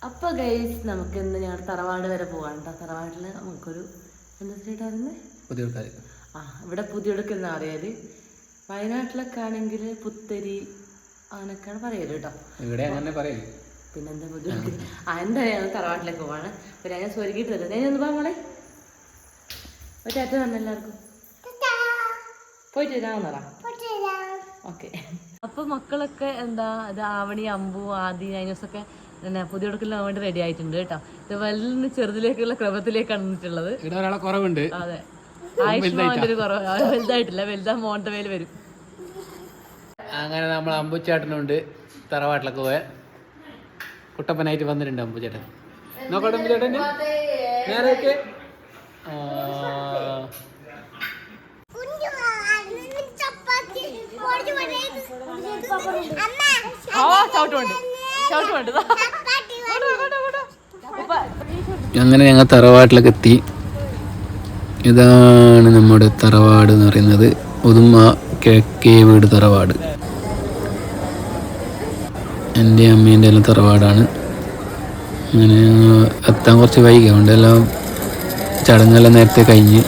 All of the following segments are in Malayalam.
അപ്പോൾ ഗൈസ് നമുക്ക് ഇന്ന് ഞങ്ങൾ തറവാട് വരെ പോകാം കേട്ടോ. തറവാട്ടിൽ നമുക്കൊരു എന്താ ചേട്ടായിരുന്നു ഇവിടെ പുതിയെടുക്കുന്ന അറിയാല്. വയനാട്ടിലൊക്കെ ആണെങ്കിൽ പുത്തരി അങ്ങനൊക്കെയാണ് പറയല് കേട്ടോ. ഇവിടെ അങ്ങനെ പറയല്. പിന്നെന്താ പുതിയെടുക്ക എന്തായാലും തറവാട്ടിലേക്ക് പോവാണ്. പിന്നെ ഞാൻ സ്വരുക്കിട്ട് തരും. ഞാൻ ഒന്ന് പോകാൻ ഒറ്റ തന്നെ എല്ലാവർക്കും പോയിട്ട് വരാമെന്നറാം. ഓക്കെ. അപ്പൊ മക്കളൊക്കെ എന്താ ഇത് ആവണി അമ്പു ആദി നൈനൂസൊക്കെ പിന്നെ പുതിയെടുക്കലിന് വേണ്ടി റെഡി ആയിട്ടുണ്ട് കേട്ടോ. ഇത് വലുന്ന് ചെറുതിലേക്കുള്ള ക്രമത്തിലേക്കാണ് വന്നിട്ടുള്ളത്. കുറവുണ്ട്. അതെ, ആയുഷ്മാന്റെ ഒരു കുറവ് വലുതായിട്ടില്ല. വലുതാ മോന്റെ മേല് വരും. അങ്ങനെ നമ്മൾ അമ്പുച്ചേട്ടനുണ്ട് തറവാട്ടിലൊക്കെ പോയ കുട്ടപ്പനായിട്ട് വന്നിട്ടുണ്ട് അമ്പുച്ചേട്ടൻ. നോക്കട്ടെ അമ്പുച്ചേട്ടൻ നേരെ അങ്ങനെ ഞങ്ങൾ തറവാട്ടിലൊക്കെ എത്തി. ഇതാണ് നമ്മുടെ തറവാട് എന്ന് പറയുന്നത്. ഉദുമ കിഴക്കേ വീട് തറവാട്. എൻ്റെ അമ്മേൻ്റെ എല്ലാം തറവാടാണ്. അങ്ങനെ എത്താൻ കുറച്ച് വൈകി, അതുകൊണ്ട് എല്ലാം ചടങ്ങെല്ലാം നേരത്തെ കഴിഞ്ഞ്.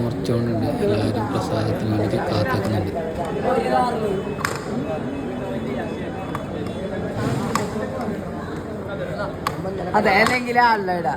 മുറിച്ചുകൊണ്ടുണ്ട്. എല്ലാവരും പ്രസാദത്തിന് വേണ്ടി കാത്തിക്കുന്നുണ്ട്. അതെ, അല്ലെങ്കിൽ അല്ലടാ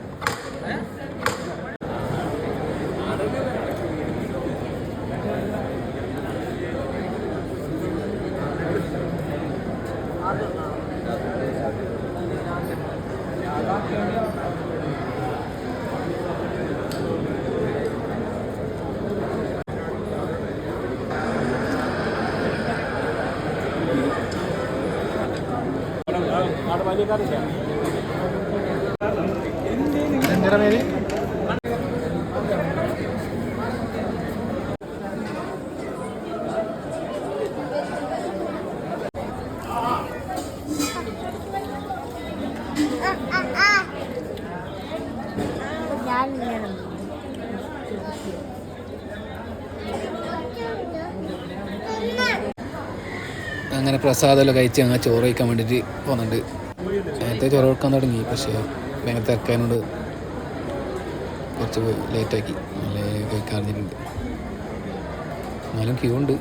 അങ്ങനെ പ്രസാദമെല്ലാം കഴിച്ച് ഞങ്ങൾ ചോറ് കഴിക്കാൻ വേണ്ടിയിട്ട് പോകുന്നുണ്ട്. നേരത്തെ ചോറ് കൊടുക്കാൻ തുടങ്ങി, പക്ഷേ ഭയങ്കര തിരക്കായതുകൊണ്ട് കുറച്ച് ലേറ്റാക്കി. നല്ല കഴിക്കാൻ അറിഞ്ഞിട്ടുണ്ട്. എന്നാലും ക്യൂ ഉണ്ട്.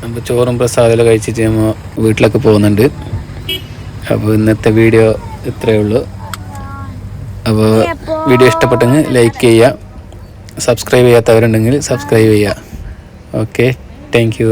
അപ്പോൾ ചോറും പ്രസാദമെല്ലാം കഴിച്ചിട്ട് നമ്മൾ വീട്ടിലൊക്കെ പോകുന്നുണ്ട്. അപ്പോൾ ഇന്നത്തെ വീഡിയോ ഇത്രയേ ഉള്ളൂ. അപ്പോൾ വീഡിയോ ഇഷ്ടപ്പെട്ടെങ്കിൽ ലൈക്ക് ചെയ്യുക, സബ്സ്ക്രൈബ് ചെയ്യാത്തവരുണ്ടെങ്കിൽ സബ്സ്ക്രൈബ് ചെയ്യുക. Okay, thank you.